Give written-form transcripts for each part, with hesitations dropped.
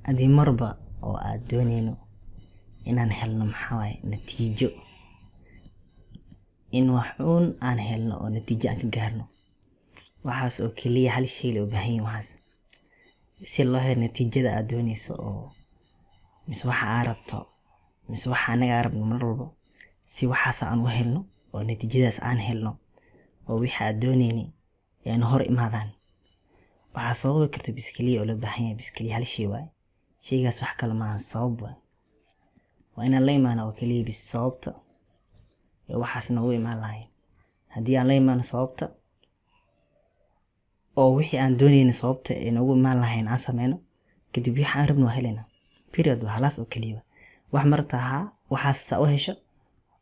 haddii marba oo aad doonayno inaan helno maxaa waaye natiijo in wax uun aan helno oo natiijo aan ka gaarno waxaas oo keliya hal shay loo baahan yahay waxaas si loo helo natiijada aad doonayso oo mise waxa aad rabto mise waxa anaga rabno mar walba si waxaas aan u helno oo natiijadaas aan helno oo wixii aad doonaynay aan hor imaadaan waxa sabab karta biskiliya oo loo baahan yahay biskiliya hal shay waaye shaygaas wax kale ma aha sabab waa inaan la imaano oo keliya bis sababta waxaasna u imaan lahayn haddii aan la imaano sababta oo wixii aan doonayna sababta inagu imaan lahayn aan sameyno kadib wixii aan rabno helena period waa halaas oo keliya wax martaa waxaas sa u hesho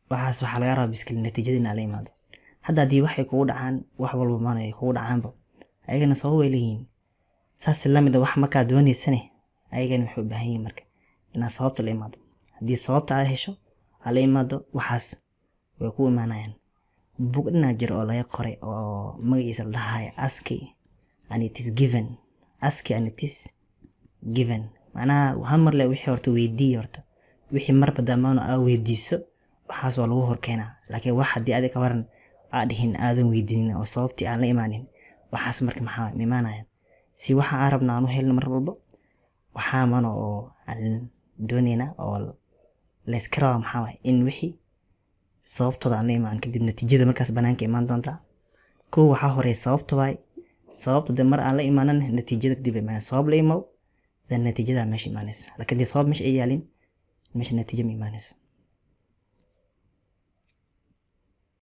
waxaas waxa laga rabaa biskiliya natiijadina la imaado hadda hadii waxay kugu dhacaan wax walba maanay kugu dhacaanba ayagana sabab way leeyihiin saas la mid wax markaa doonaysane ayagana wuxuu u baahan yahay marka inaad sababta la imaado haddii sababta aad hesho la imaado waxaas way ku imaanayaan book dhinaca jir oo laga qoray oo magaciisa la dhahay ask and it is given ask and it is given macnaha hal mar le wixii horta weydii horta wixii marba damaano aa weydiiso waxaas waa lagu hor keenaa laakiin wax haddii adiga waran aad dhihin aadan weydiinin oo sababtii aan la imaanin waxaas marka maxaa imaanayaan si waxa aan rabnaa aan u helno mar walba waxaa mano oo aan doonayna oo la iska rabo maxaa waaye in wixii sababtooda aan la imaan kadib natiijada markaas banaanka imaan doonta koo waxaa horey sababta waaye sababta de mar aan la imaanan natiijada kadib imaan sabab la imaw dan natiijada meesha imaanayso laakiin sabab meesha ay yaalin meesha natiijo ma imaanayso